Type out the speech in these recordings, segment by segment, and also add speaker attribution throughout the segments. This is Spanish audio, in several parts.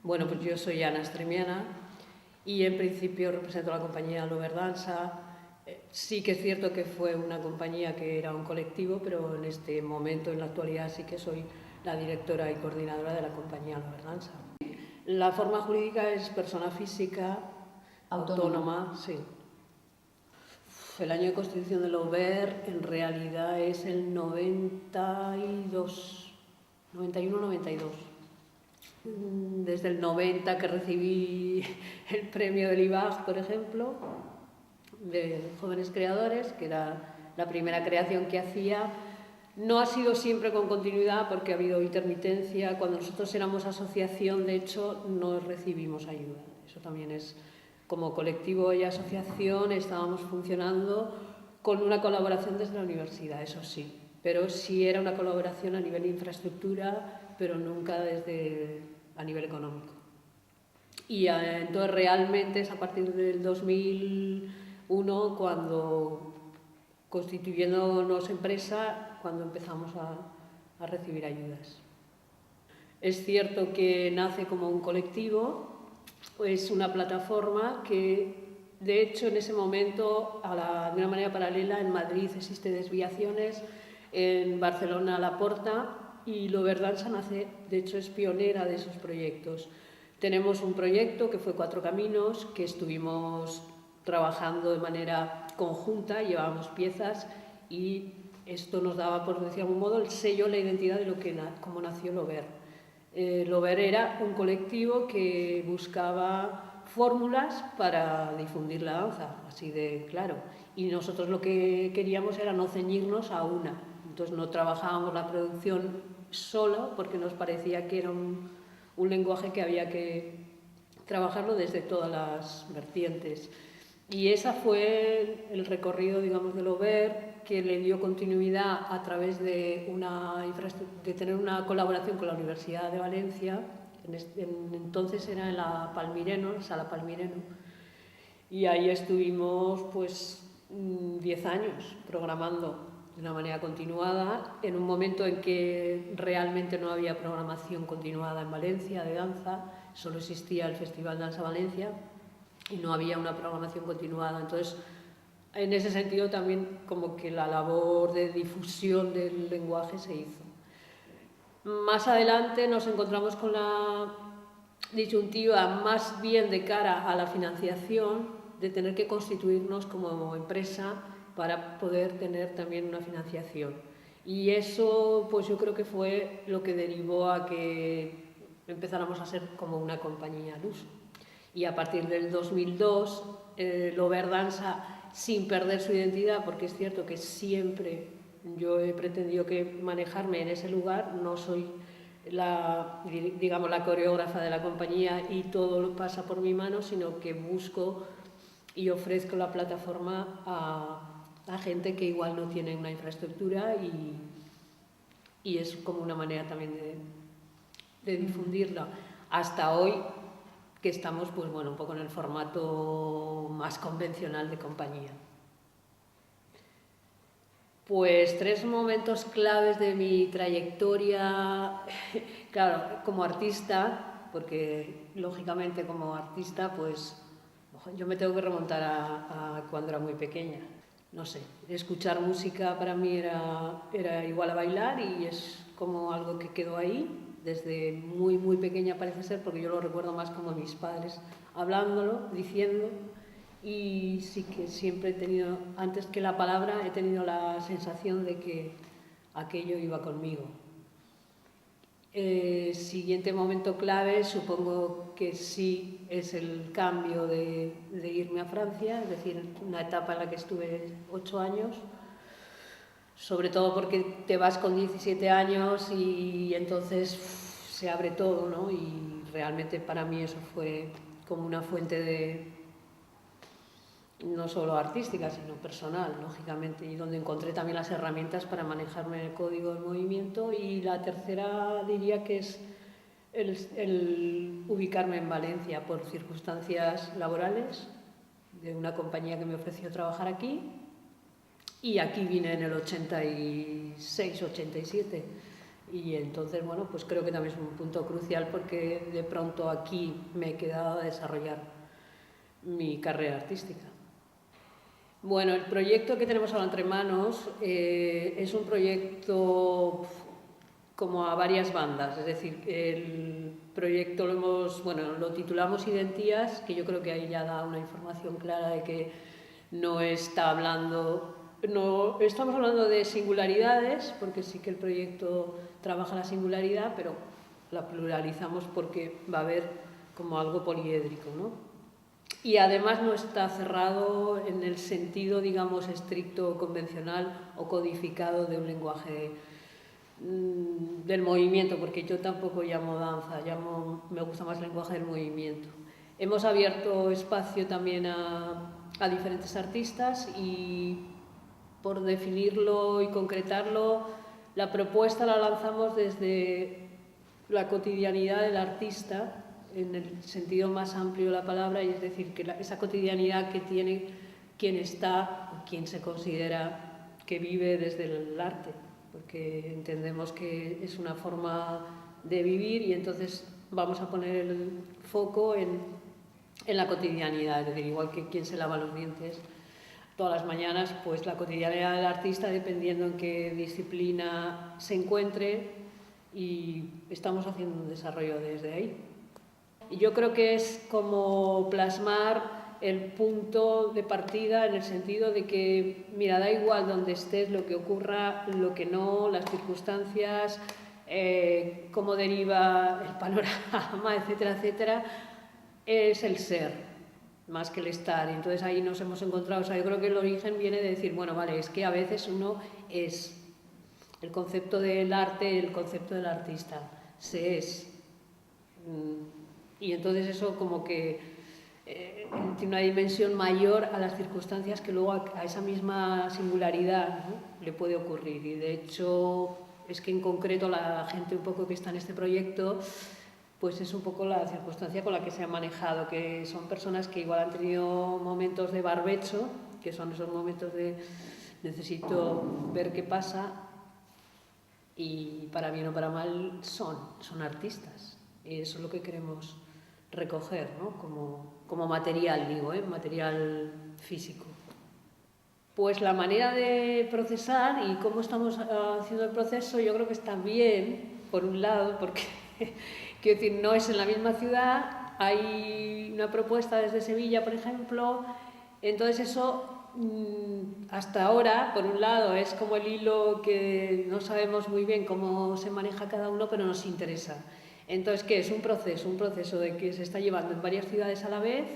Speaker 1: Bueno, pues yo soy Ana Estremiana y en principio represento a la compañía Loverdanza. Sí que es cierto que fue una compañía que era un colectivo, pero en este momento, en la actualidad, sí que soy la directora y coordinadora de la compañía Loverdanza. La forma jurídica es persona física autónoma, sí. El año de constitución de Lover en realidad es el 92, 91-92. Desde el 90 que recibí el premio del IBAG, por ejemplo, de Jóvenes Creadores, que era la primera creación que hacía. No ha sido siempre con continuidad porque ha habido intermitencia. Cuando nosotros éramos asociación, de hecho, no recibimos ayuda. Eso también es, como colectivo y asociación, estábamos funcionando con una colaboración desde la universidad, eso sí. Pero sí era una colaboración a nivel de infraestructura, pero nunca a nivel económico. Y entonces realmente es a partir del 2001 cuando, constituyéndonos empresa, cuando empezamos a recibir ayudas. Es cierto que nace como un colectivo, es una plataforma que, de hecho, en ese momento, de una manera paralela, en Madrid existe Desviaciones, en Barcelona La Porta, y Loverdanza nace, de hecho, es pionera de esos proyectos. Tenemos un proyecto que fue Cuatro Caminos, que estuvimos trabajando de manera conjunta, llevábamos piezas y esto nos daba, por decir de algún modo, el sello, la identidad de cómo nació Lover. Lover era un colectivo que buscaba fórmulas para difundir la danza, así de claro. Y nosotros lo que queríamos era no ceñirnos a una. Entonces no trabajábamos la producción solo porque nos parecía que era un lenguaje que había que trabajarlo desde todas las vertientes. Y ese fue el recorrido, digamos, de Lover, que le dio continuidad a través de tener una colaboración con la Universidad de Valencia. Entonces era en la Palmireno, Sala Palmireno, y ahí estuvimos pues 10 años programando de una manera continuada, en un momento en que realmente no había programación continuada en Valencia de danza, solo existía el Festival Danza Valencia y no había una programación continuada. Entonces, en ese sentido también como que la labor de difusión del lenguaje se hizo. Más adelante nos encontramos con la disyuntiva más bien de cara a la financiación, de tener que constituirnos como empresa para poder tener también una financiación. Y eso pues yo creo que fue lo que derivó a que empezáramos a ser como una compañía al uso. Y a partir del 2002, Loverdanza, sin perder su identidad, porque es cierto que siempre yo he pretendido manejarme en ese lugar, no soy la coreógrafa de la compañía y todo pasa por mi mano, sino que busco y ofrezco la plataforma a gente que igual no tiene una infraestructura y es como una manera también de difundirla. Hasta hoy, que estamos pues bueno, un poco en el formato más convencional de compañía. Pues 3 momentos claves de mi trayectoria, claro, como artista, porque lógicamente como artista pues yo me tengo que remontar a cuando era muy pequeña. No sé, escuchar música para mí era igual a bailar y es como algo que quedó ahí desde muy, muy pequeña parece ser, porque yo lo recuerdo más como mis padres hablándolo, diciendo, y sí que siempre he tenido, antes que la palabra, he tenido la sensación de que aquello iba conmigo. Siguiente momento clave, supongo que sí es el cambio de irme a Francia, es decir, una etapa en la que estuve 8 años, sobre todo porque te vas con 17 años y entonces se abre todo, ¿no? Y realmente para mí eso fue como una fuente de, no solo artística, sino personal, lógicamente, y donde encontré también las herramientas para manejarme en el código de movimiento. Y la tercera diría que es el ubicarme en Valencia por circunstancias laborales de una compañía que me ofreció trabajar aquí, y aquí vine en el 86, 87 Y entonces, bueno, pues creo que también es un punto crucial porque de pronto aquí me he quedado a desarrollar mi carrera artística. Bueno, el proyecto que tenemos ahora entre manos es un proyecto como a varias bandas, es decir, el proyecto lo titulamos Identias, que yo creo que ahí ya da una información clara de que no estamos hablando de singularidades, porque sí que el proyecto trabaja la singularidad, pero la pluralizamos porque va a haber como algo poliédrico, ¿no? Y además no está cerrado en el sentido, digamos, estricto, convencional o codificado de un lenguaje del movimiento, porque yo tampoco llamo danza, me gusta más el lenguaje del movimiento. Hemos abierto espacio también a diferentes artistas y por definirlo y concretarlo, la propuesta la lanzamos desde la cotidianidad del artista, en el sentido más amplio de la palabra, y es decir, que esa cotidianidad que tiene quien está, quien se considera que vive desde el arte, porque entendemos que es una forma de vivir y entonces vamos a poner el foco en la cotidianidad, es decir, igual que quien se lava los dientes todas las mañanas, pues la cotidianidad del artista dependiendo en qué disciplina se encuentre, y estamos haciendo un desarrollo desde ahí. Y yo creo que es como plasmar el punto de partida en el sentido de que, mira, da igual donde estés, lo que ocurra, lo que no, las circunstancias, cómo deriva el panorama, etcétera, etcétera, es el ser, más que el estar. Y entonces ahí nos hemos encontrado, o sea, yo creo que el origen viene de decir, bueno, vale, es que a veces uno es el concepto del arte, el concepto del artista, se es. Y entonces eso como que tiene una dimensión mayor a las circunstancias que luego a esa misma singularidad, ¿no?, le puede ocurrir. Y de hecho es que en concreto la gente un poco que está en este proyecto, pues es un poco la circunstancia con la que se ha manejado, que son personas que igual han tenido momentos de barbecho, que son esos momentos de necesito ver qué pasa, y para bien o para mal son artistas. Y eso es lo que queremos recoger, ¿no?, como material, digo, material físico. Pues la manera de procesar y cómo estamos haciendo el proceso, yo creo que está bien, por un lado, porque quiero decir, no es en la misma ciudad, hay una propuesta desde Sevilla, por ejemplo, entonces eso hasta ahora, por un lado, es como el hilo que no sabemos muy bien cómo se maneja cada uno, pero nos interesa. Entonces, ¿qué es? Un proceso de que se está llevando en varias ciudades a la vez.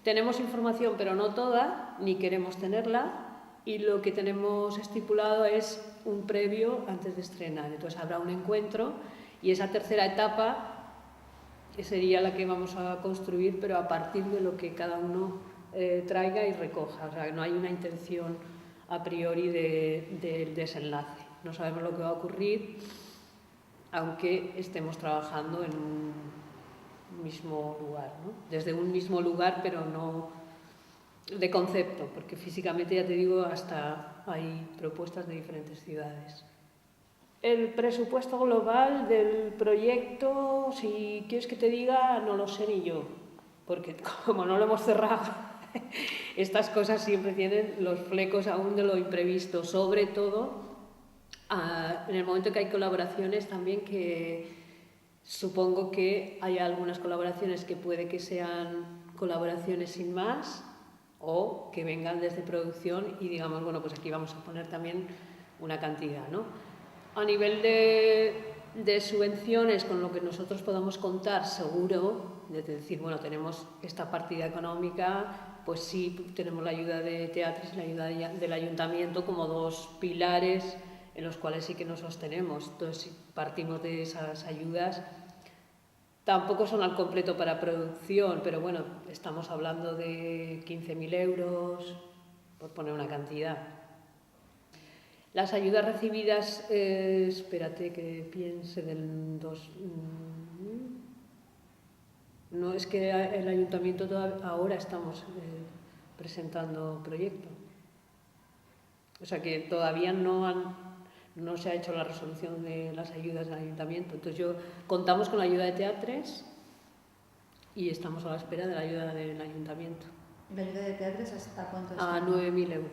Speaker 1: Tenemos información, pero no toda, ni queremos tenerla, y lo que tenemos estipulado es un previo antes de estrenar. Entonces habrá un encuentro y esa tercera etapa sería la que vamos a construir, pero a partir de lo que cada uno traiga y recoja. O sea, no hay una intención a priori del desenlace. No sabemos lo que va a ocurrir, aunque estemos trabajando en un mismo lugar, ¿no? Desde un mismo lugar, pero no de concepto, porque físicamente, ya te digo, hasta hay propuestas de diferentes ciudades. El presupuesto global del proyecto, si quieres que te diga, no lo sé ni yo, porque como no lo hemos cerrado, estas cosas siempre tienen los flecos aún de lo imprevisto, sobre todo en el momento que hay colaboraciones también, que supongo que hay algunas colaboraciones que puede que sean colaboraciones sin más o que vengan desde producción y digamos, bueno, pues aquí vamos a poner también una cantidad, ¿no? A nivel de subvenciones, con lo que nosotros podamos contar, seguro, de decir, bueno, tenemos esta partida económica, pues sí, tenemos la ayuda de Teatris y la ayuda del ayuntamiento como dos pilares en los cuales sí que nos sostenemos. Entonces, si partimos de esas ayudas, tampoco son al completo para producción, pero bueno, estamos hablando de 15.000 euros, por poner una cantidad. Las ayudas recibidas, espérate que piense del no, es que el ayuntamiento ahora estamos presentando proyecto. O sea que todavía no no se ha hecho la resolución de las ayudas del ayuntamiento. Entonces contamos con la ayuda de Teatres y estamos a la espera de la ayuda del ayuntamiento.
Speaker 2: ¿La ayuda de Teatres hasta cuánto es?
Speaker 1: A 9.000 euros.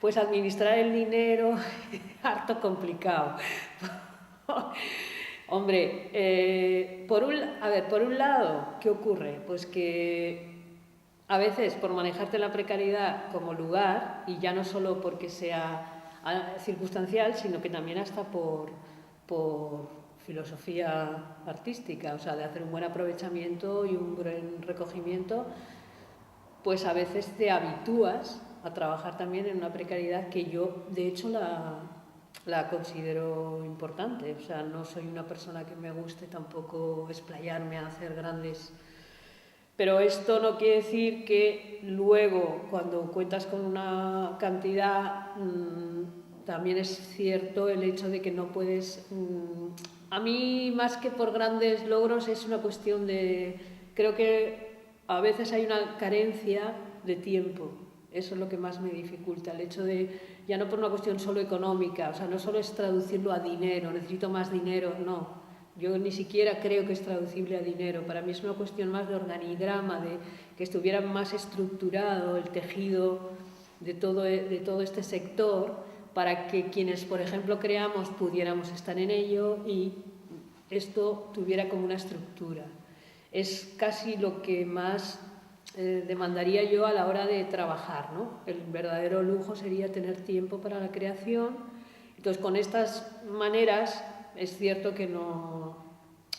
Speaker 1: Pues administrar el dinero, harto complicado. Hombre, por un lado, ¿qué ocurre? Pues que a veces por manejarte la precariedad como lugar, y ya no solo porque sea circunstancial, sino que también hasta por filosofía artística, o sea, de hacer un buen aprovechamiento y un buen recogimiento, pues a veces te habitúas a trabajar también en una precariedad que yo, de hecho, la considero importante. O sea, no soy una persona que me guste tampoco explayarme a hacer grandes... Pero esto no quiere decir que luego, cuando cuentas con una cantidad, también es cierto el hecho de que no puedes... a mí, más que por grandes logros, es una cuestión de... Creo que a veces hay una carencia de tiempo. Eso es lo que más me dificulta, el hecho de, ya no por una cuestión solo económica, o sea, no solo es traducirlo a dinero, necesito más dinero, no. Yo ni siquiera creo que es traducible a dinero. Para mí es una cuestión más de organigrama, de que estuviera más estructurado el tejido de todo este sector para que quienes, por ejemplo, creamos pudiéramos estar en ello y esto tuviera como una estructura. Es casi lo que más demandaría yo a la hora de trabajar, ¿no? El verdadero lujo sería tener tiempo para la creación. Entonces, con estas maneras es cierto que no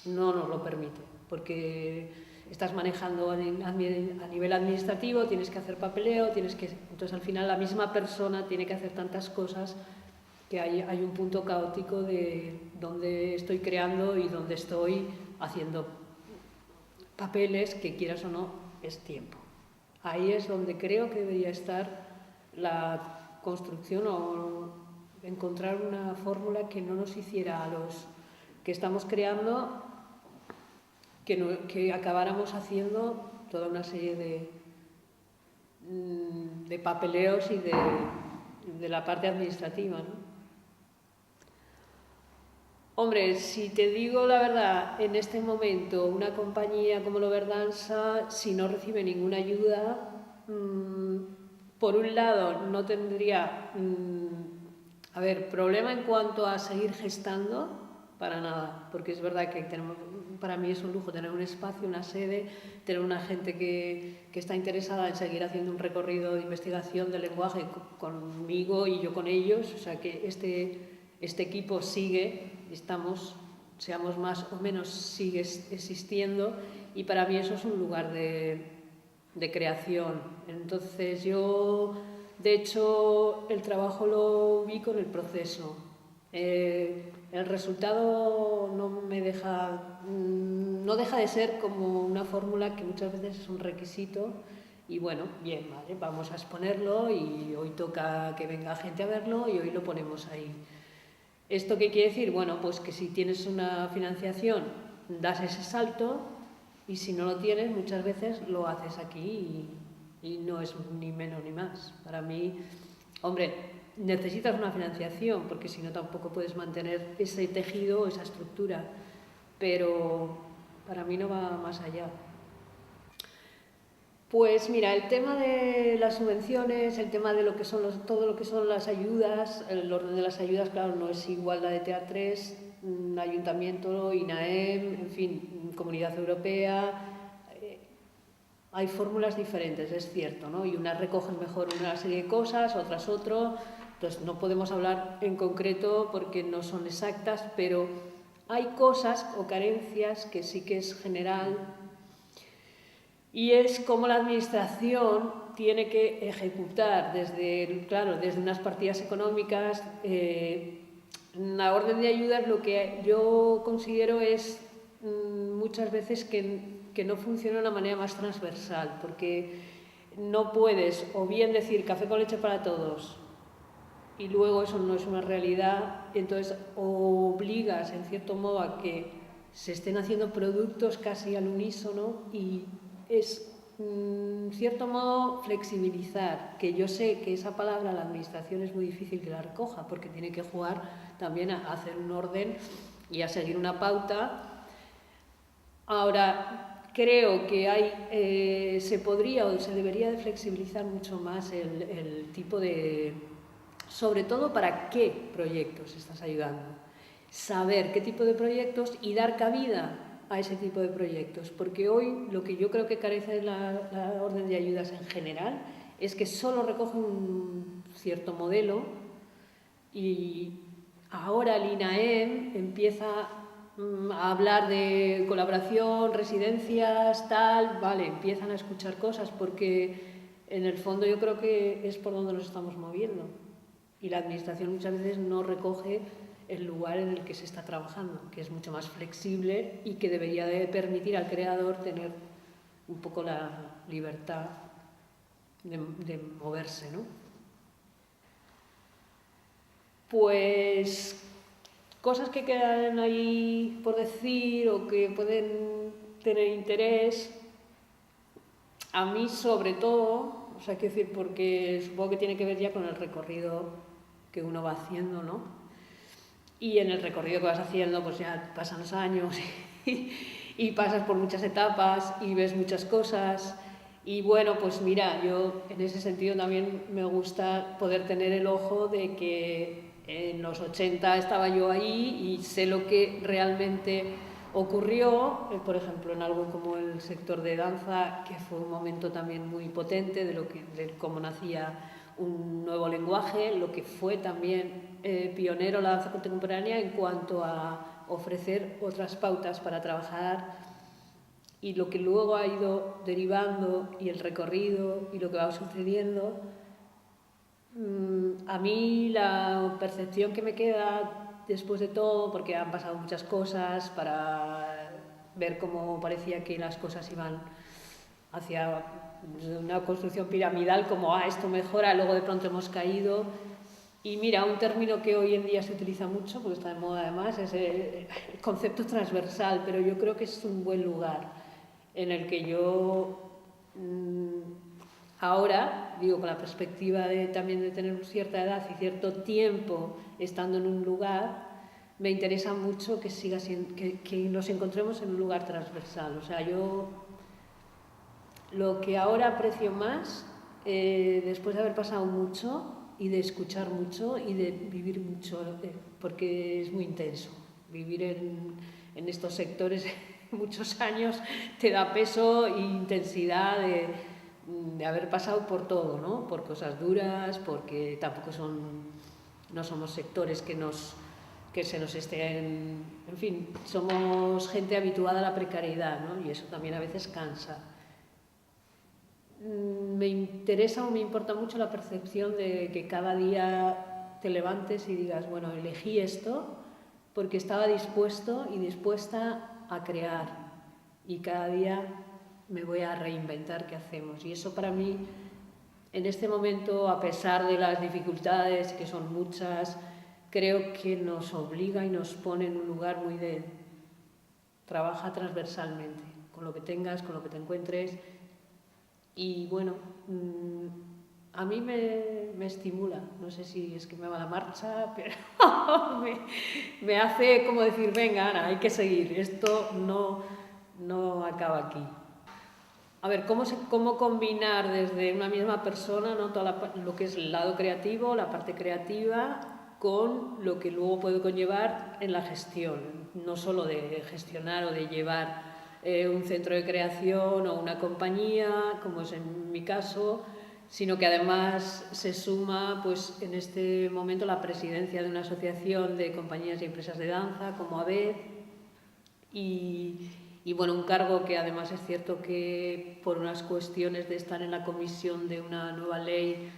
Speaker 1: nos lo permite, porque estás manejando a nivel administrativo, tienes que hacer papeleo, entonces al final la misma persona tiene que hacer tantas cosas que hay un punto caótico de dónde estoy creando y dónde estoy haciendo papeles, que quieras o no, es tiempo. Ahí es donde creo que debería estar la construcción o encontrar una fórmula que no nos hiciera a los que estamos creando que acabáramos haciendo toda una serie de papeleos y de la parte administrativa, ¿no? Hombre, si te digo la verdad, en este momento una compañía como Loverdanza, si no recibe ninguna ayuda, por un lado no tendría, problema en cuanto a seguir gestando, para nada, porque es verdad que para mí es un lujo tener un espacio, una sede, tener una gente que está interesada en seguir haciendo un recorrido de investigación del lenguaje conmigo y yo con ellos, o sea que este equipo sigue, seamos más o menos, sigue existiendo, y para mí eso es un lugar de creación. Entonces yo, de hecho, el trabajo lo ubico en el proceso. El resultado no deja de ser como una fórmula que muchas veces es un requisito. Y bueno, bien, vale, vamos a exponerlo y hoy toca que venga gente a verlo y hoy lo ponemos ahí. ¿Esto qué quiere decir? Bueno, pues que si tienes una financiación, das ese salto, y si no lo tienes, muchas veces lo haces aquí y no es ni menos ni más. Para mí, hombre, necesitas una financiación, porque si no tampoco puedes mantener ese tejido, esa estructura, pero para mí no va más allá. Pues mira, el tema de las subvenciones, el tema de todo lo que son las ayudas, el orden de las ayudas, claro, no es igual la de Teatres, Ayuntamiento, INAEM, en fin, Comunidad Europea. Hay fórmulas diferentes, es cierto, ¿no? Y unas recogen mejor una serie de cosas, otras otro. Entonces no podemos hablar en concreto porque no son exactas, pero hay cosas o carencias que sí que es general. Y es como la administración tiene que ejecutar desde unas partidas económicas. La orden de ayudas, lo que yo considero es muchas veces que no funciona de una manera más transversal, porque no puedes o bien decir café con leche para todos y luego eso no es una realidad, entonces obligas en cierto modo a que se estén haciendo productos casi al unísono, y es en cierto modo, flexibilizar, que yo sé que esa palabra la administración es muy difícil que la recoja, porque tiene que jugar también a hacer un orden y a seguir una pauta. Ahora, creo que se podría o se debería de flexibilizar mucho más el tipo de... Sobre todo, ¿para qué proyectos estás ayudando? Saber qué tipo de proyectos y dar cabida a ese tipo de proyectos, porque hoy lo que yo creo que carece la orden de ayudas en general es que solo recoge un cierto modelo y ahora el INAEM empieza a hablar de colaboración, residencias, tal, vale, empiezan a escuchar cosas porque en el fondo yo creo que es por donde nos estamos moviendo y la administración muchas veces no recoge el lugar en el que se está trabajando, que es mucho más flexible y que debería de permitir al creador tener un poco la libertad de moverse, ¿no? Pues cosas que quedan ahí por decir o que pueden tener interés, a mí sobre todo, o sea, quiero decir, porque supongo que tiene que ver ya con el recorrido que uno va haciendo, ¿no? Y en el recorrido que vas haciendo, pues ya pasan los años y pasas por muchas etapas y ves muchas cosas. Y bueno, pues mira, yo en ese sentido también me gusta poder tener el ojo de que en los 80 estaba yo ahí y sé lo que realmente ocurrió, por ejemplo, en algo como el sector de danza, que fue un momento también muy potente de cómo nacía un nuevo lenguaje, lo que fue también pionero la danza contemporánea en cuanto a ofrecer otras pautas para trabajar y lo que luego ha ido derivando y el recorrido y lo que va sucediendo. A mí la percepción que me queda después de todo, porque han pasado muchas cosas para ver cómo parecía que las cosas iban hacia una construcción piramidal, como esto mejora, luego de pronto hemos caído. Y mira, un término que hoy en día se utiliza mucho, porque está de moda además, es el concepto transversal, pero yo creo que es un buen lugar en el que yo ahora, digo, con la perspectiva también de tener cierta edad y cierto tiempo estando en un lugar, me interesa mucho que siga siendo, que nos encontremos en un lugar transversal. O sea, yo lo que ahora aprecio más, después de haber pasado mucho y de escuchar mucho y de vivir mucho, porque es muy intenso. Vivir en estos sectores muchos años te da peso e intensidad de haber pasado por todo, ¿no? Por cosas duras, porque tampoco no somos sectores que se nos estén... En fin, somos gente habituada a la precariedad, ¿no? Y eso también a veces cansa. Me interesa o me importa mucho la percepción de que cada día te levantes y digas, bueno, elegí esto porque estaba dispuesto y dispuesta a crear y cada día me voy a reinventar qué hacemos. Y eso para mí, en este momento, a pesar de las dificultades, que son muchas, creo que nos obliga y nos pone en un lugar muy de trabaja transversalmente, con lo que tengas, con lo que te encuentres. Y bueno, a mí me estimula, no sé si es que me va la marcha, pero me hace como decir, venga Ana, hay que seguir, esto no acaba aquí. A ver, ¿cómo combinar desde una misma persona, ¿no? Lo que es el lado creativo, la parte creativa, con lo que luego puede conllevar en la gestión? No solo de gestionar o de llevar un centro de creación o una compañía, como es en mi caso, sino que además se suma, pues, en este momento la presidencia de una asociación de compañías y empresas de danza, como ABED, y bueno, un cargo que además es cierto que por unas cuestiones de estar en la comisión de una nueva ley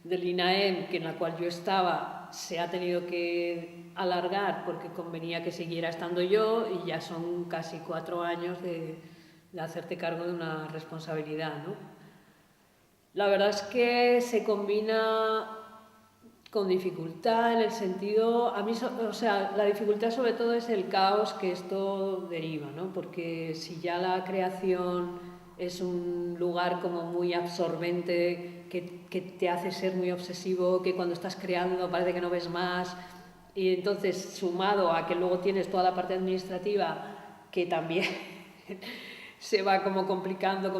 Speaker 1: del INAEM, que en la cual yo estaba, se ha tenido que alargar porque convenía que siguiera estando yo y ya son casi 4 años de hacerte cargo de una responsabilidad, ¿no? La verdad es que se combina con dificultad en el sentido, a mí, o sea, la dificultad sobre todo es el caos que esto deriva, ¿no? Porque si ya la creación es un lugar como muy absorbente, que te hace ser muy obsesivo, que cuando estás creando parece que no ves más. Y entonces, sumado a que luego tienes toda la parte administrativa, que también se va como complicando,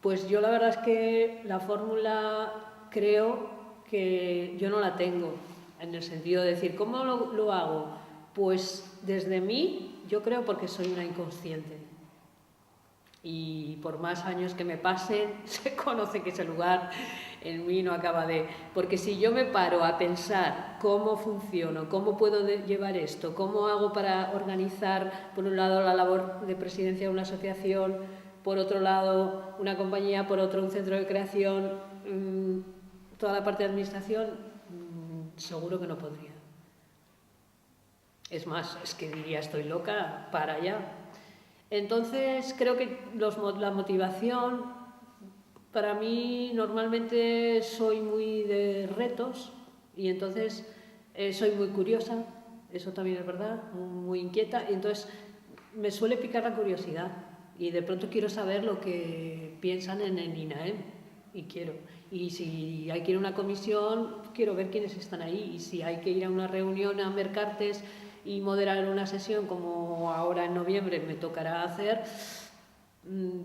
Speaker 1: pues yo la verdad es que la fórmula creo que yo no la tengo, en el sentido de decir, ¿cómo lo hago? Pues desde mí, yo creo porque soy una inconsciente. Y por más años que me pasen, se conoce que ese lugar en mí no acaba de... Porque si yo me paro a pensar cómo funciono, cómo puedo llevar esto, cómo hago para organizar, por un lado, la labor de presidencia de una asociación, por otro lado, una compañía, por otro, un centro de creación, toda la parte de administración, seguro que no podría. Es más, es que diría, estoy loca, para allá. Entonces, creo que la motivación, para mí, normalmente soy muy de retos y entonces soy muy curiosa, eso también es verdad, muy inquieta, y entonces me suele picar la curiosidad y de pronto quiero saber lo que piensan en el INAEM y quiero. Y si hay que ir a una comisión, quiero ver quiénes están ahí, y si hay que ir a una reunión a Mercartes y moderar una sesión como ahora en noviembre me tocará hacer,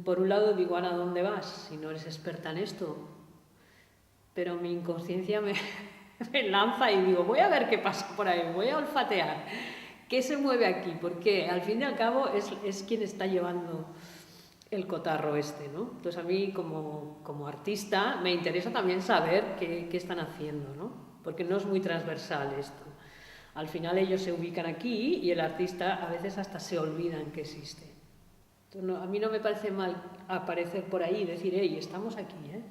Speaker 1: por un lado digo, Ana, ¿dónde vas? Si no eres experta en esto. Pero mi inconsciencia me lanza y digo, voy a ver qué pasa por ahí, voy a olfatear. ¿Qué se mueve aquí? Porque al fin y al cabo es quien está llevando el cotarro este, ¿no? Entonces a mí como artista me interesa también saber qué están haciendo, ¿no? Porque no es muy transversal esto. Al final ellos se ubican aquí y el artista a veces hasta se olvidan que existe. Entonces, a mí no me parece mal aparecer por ahí y decir, hey, estamos aquí, ¿eh?